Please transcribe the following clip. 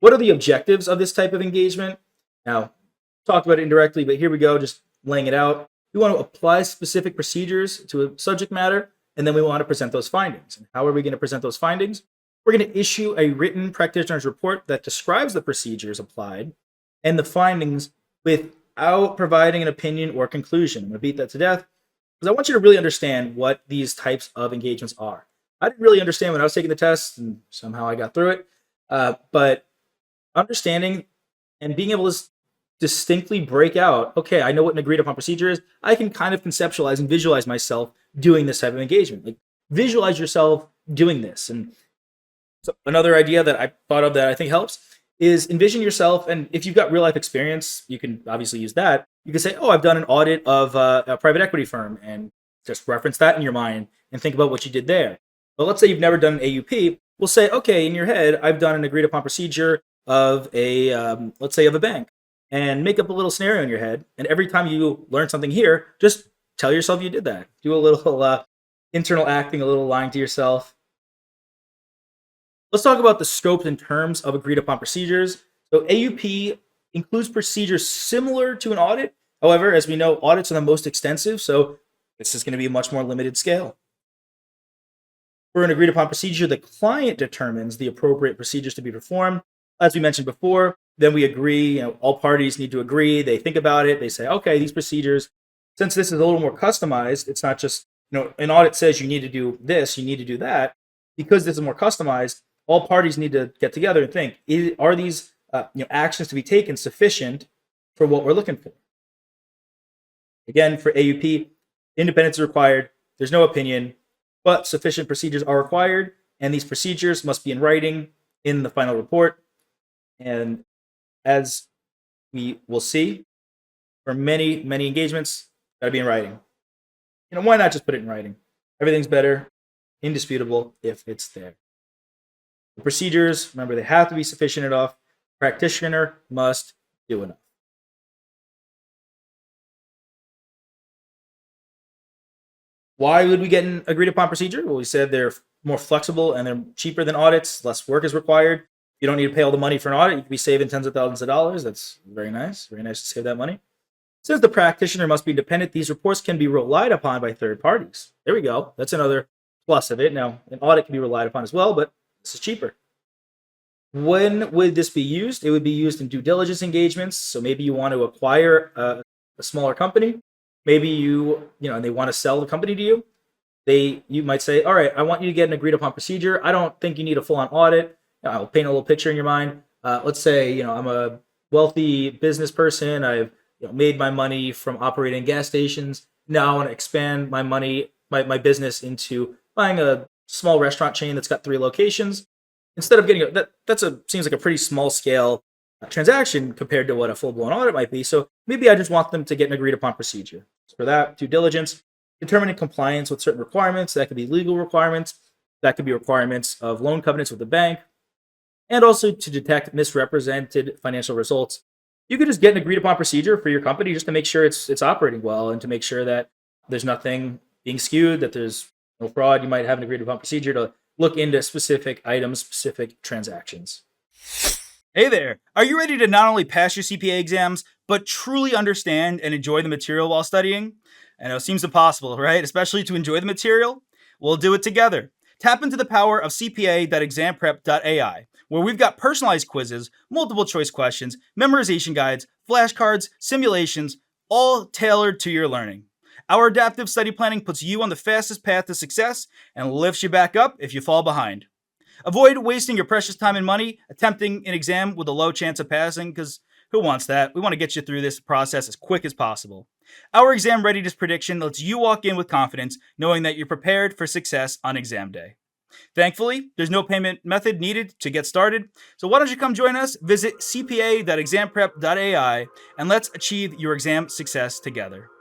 What are the objectives of this type of engagement? Now, talked about it indirectly, but here we go, just laying it out. We want to apply specific procedures to a subject matter, and then we want to present those findings. And how are we going to present those findings? We're going to issue a written practitioner's report that describes the procedures applied and the findings without providing an opinion or conclusion. I'm going to beat that to death because I want you to really understand what these types of engagements are. I didn't really understand when I was taking the test, and somehow I got through it. But understanding and being able to distinctly break out, okay, I know what an agreed upon procedure is. I can kind of conceptualize and visualize myself doing this type of engagement. Like, visualize yourself doing this. And so another idea that I thought of that I think helps is envision yourself. And if you've got real life experience, you can obviously use that. You can say, oh, I've done an audit of a private equity firm, and just reference that in your mind and think about what you did there. But let's say you've never done an AUP. We'll say, okay, in your head, I've done an agreed upon procedure of let's say of a bank, and make up a little scenario in your head. And every time you learn something here, just tell yourself you did that. Do a little internal acting, a little lying to yourself. Let's talk about the scope and terms of agreed upon procedures. So AUP includes procedures similar to an audit. However, as we know, audits are the most extensive, so this is going to be a much more limited scale. For an agreed upon procedure, the client determines the appropriate procedures to be performed. As we mentioned before, then we agree, all parties need to agree. They think about it. They say, okay, these procedures, since this is a little more customized, it's not just, an audit says you need to do this, you need to do that. Because this is more customized, all parties need to get together and think, are these actions to be taken sufficient for what we're looking for? Again, for AUP, independence is required. There's no opinion, but sufficient procedures are required, and these procedures must be in writing in the final report. And as we will see, for many, many engagements, got to be in writing. Why not just put it in writing? Everything's better, indisputable, if it's there. The procedures, remember, they have to be sufficient enough. Practitioner must do enough. Why would we get an agreed upon procedure? Well, we said they're more flexible and they're cheaper than audits. Less work is required. You don't need to pay all the money for an audit. You could be saving tens of thousands of dollars. That's very nice. Very nice to save that money. Since the practitioner must be independent, these reports can be relied upon by third parties. There we go. That's another plus of it. Now, an audit can be relied upon as well, but this is cheaper. When would this be used? It would be used in due diligence engagements. So maybe you want to acquire a smaller company. Maybe they want to sell the company to you. You might say, all right, I want you to get an agreed upon procedure. I don't think you need a full-on audit. I'll paint a little picture in your mind. Let's say, I'm a wealthy business person. I've made my money from operating gas stations. Now I want to expand my my business into buying a small restaurant chain that's got 3 locations. Instead of getting seems like a pretty small scale transaction compared to what a full-blown audit might be. So maybe I just want them to get an agreed upon procedure. So for that, due diligence, determining compliance with certain requirements. That could be legal requirements. That could be requirements of loan covenants with the bank. And also to detect misrepresented financial results. You could just get an agreed upon procedure for your company just to make sure it's operating well and to make sure that there's nothing being skewed, that there's no fraud. You might have an agreed upon procedure to look into specific items, specific transactions. Hey there. Are you ready to not only pass your CPA exams, but truly understand and enjoy the material while studying? I know it seems impossible, right? Especially to enjoy the material. We'll do it together. Tap into the power of cpa.examprep.ai, where we've got personalized quizzes, multiple choice questions, memorization guides, flashcards, simulations, all tailored to your learning. Our adaptive study planning puts you on the fastest path to success and lifts you back up if you fall behind. Avoid wasting your precious time and money attempting an exam with a low chance of passing, because who wants that? We want to get you through this process as quick as possible. Our exam readiness prediction lets you walk in with confidence, knowing that you're prepared for success on exam day. Thankfully, there's no payment method needed to get started, so why don't you come join us? Visit cpa.examprep.ai and let's achieve your exam success together.